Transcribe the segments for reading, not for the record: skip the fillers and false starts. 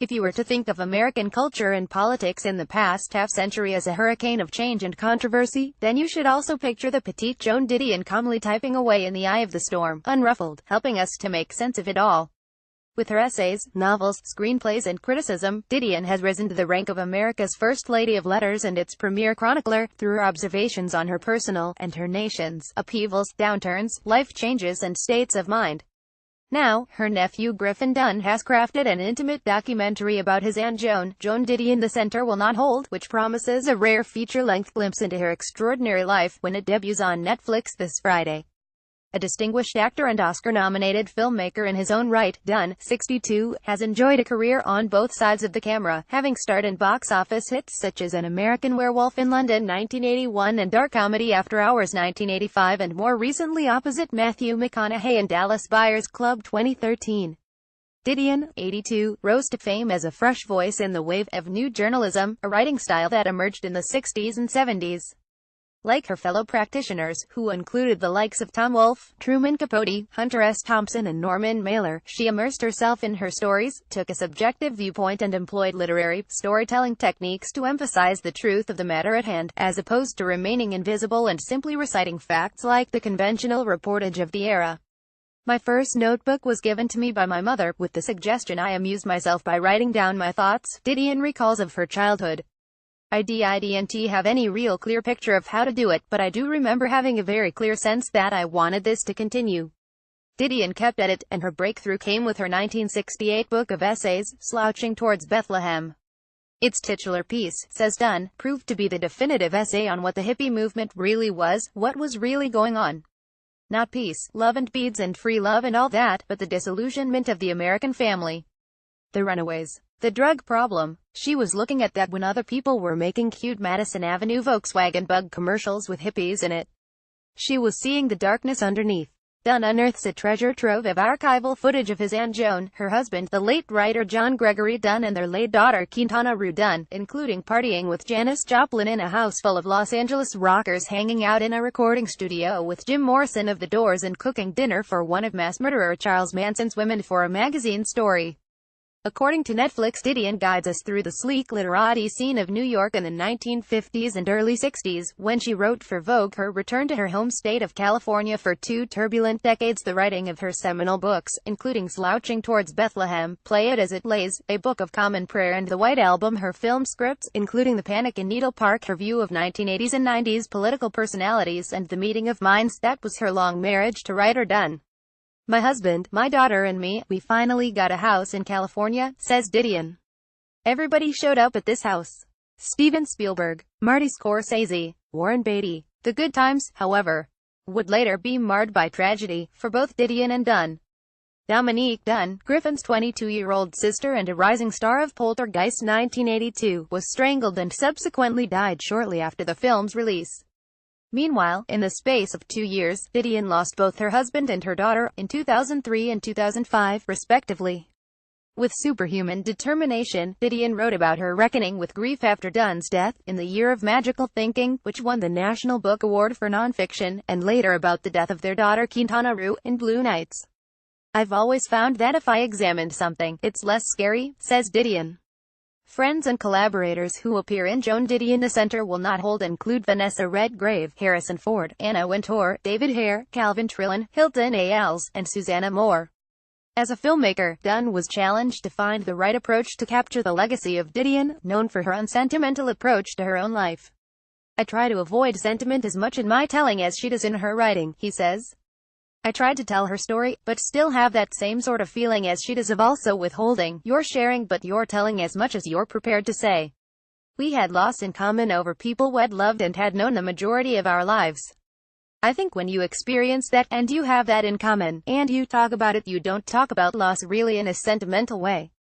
If you were to think of American culture and politics in the past half-century as a hurricane of change and controversy, then you should also picture the petite Joan Didion calmly typing away in the eye of the storm, unruffled, helping us to make sense of it all. With her essays, novels, screenplays and criticism, Didion has risen to the rank of America's First Lady of Letters and its premier chronicler, through her observations on her personal, and her nation's, upheavals, downturns, life changes and states of mind. Now, her nephew Griffin Dunne has crafted an intimate documentary about his Aunt Joan Didion The Center Will Not Hold, which promises a rare feature-length glimpse into her extraordinary life, when it debuts on Netflix this Friday. A distinguished actor and Oscar-nominated filmmaker in his own right, Dunne, 62, has enjoyed a career on both sides of the camera, having starred in box office hits such as An American Werewolf in London 1981 and dark comedy After Hours 1985, and more recently opposite Matthew McConaughey in Dallas Buyers Club 2013. Didion, 82, rose to fame as a fresh voice in the wave of new journalism, a writing style that emerged in the 60s and 70s. Like her fellow practitioners, who included the likes of Tom Wolfe, Truman Capote, Hunter S. Thompson and Norman Mailer, she immersed herself in her stories, took a subjective viewpoint and employed literary, storytelling techniques to emphasize the truth of the matter at hand, as opposed to remaining invisible and simply reciting facts like the conventional reportage of the era. My first notebook was given to me by my mother, with the suggestion I amused myself by writing down my thoughts, Didion recalls of her childhood. I didn't have any real clear picture of how to do it, but I do remember having a very clear sense that I wanted this to continue. Didion kept at it, and her breakthrough came with her 1968 book of essays, Slouching Towards Bethlehem. Its titular piece, says Dunne, proved to be the definitive essay on what the hippie movement really was, what was really going on. Not peace, love and beads and free love and all that, but the disillusionment of the American family. The runaways. The drug problem. She was looking at that when other people were making cute Madison Avenue Volkswagen Bug commercials with hippies in it. She was seeing the darkness underneath. Dunne unearths a treasure trove of archival footage of his Aunt Joan, her husband, the late writer John Gregory Dunne, and their late daughter Quintana Roo Dunne, including partying with Janis Joplin in a house full of Los Angeles rockers, hanging out in a recording studio with Jim Morrison of The Doors, and cooking dinner for one of mass murderer Charles Manson's women for a magazine story. According to Netflix, Didion guides us through the sleek literati scene of New York in the 1950s and early 60s, when she wrote for Vogue. Her return to her home state of California for 2 turbulent decades, the writing of her seminal books, including Slouching Towards Bethlehem, Play It As It Lays, A Book of Common Prayer, and The White Album, her film scripts, including The Panic in Needle Park, her view of 1980s and 90s political personalities, and The Meeting of Minds. That was her long marriage to writer Dunne. My husband, my daughter and me, we finally got a house in California, says Didion. Everybody showed up at this house. Steven Spielberg, Marty Scorsese, Warren Beatty. The good times, however, would later be marred by tragedy, for both Didion and Dunne. Dominique Dunne, Griffin's 22-year-old sister and a rising star of Poltergeist 1982, was strangled and subsequently died shortly after the film's release. Meanwhile, in the space of 2 years, Didion lost both her husband and her daughter, in 2003 and 2005, respectively. With superhuman determination, Didion wrote about her reckoning with grief after Dunne's death, in The Year of Magical Thinking, which won the National Book Award for Nonfiction, and later about the death of their daughter Quintana Roo, in Blue Nights. I've always found that if I examined something, it's less scary, says Didion. Friends and collaborators who appear in Joan Didion The Center Will Not Hold include Vanessa Redgrave, Harrison Ford, Anna Wintour, David Hare, Calvin Trillin, Hilton A. Els, and Susanna Moore. As a filmmaker, Dunne was challenged to find the right approach to capture the legacy of Didion, known for her unsentimental approach to her own life. I try to avoid sentiment as much in my telling as she does in her writing, he says. I tried to tell her story, but still have that same sort of feeling as she does of also withholding. You're sharing but you're telling as much as you're prepared to say. We had loss in common over people we'd loved and had known the majority of our lives. I think when you experience that, and you have that in common, and you talk about it, you don't talk about loss really in a sentimental way.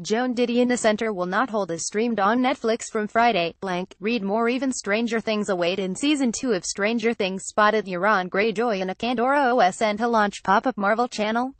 Joan Didion The Center Will Not Hold is streamed on Netflix from Friday. Read more. Even stranger things await in Season 2 of Stranger Things. Spotted Euron Greyjoy in a Pandora OS and to launch pop-up Marvel channel.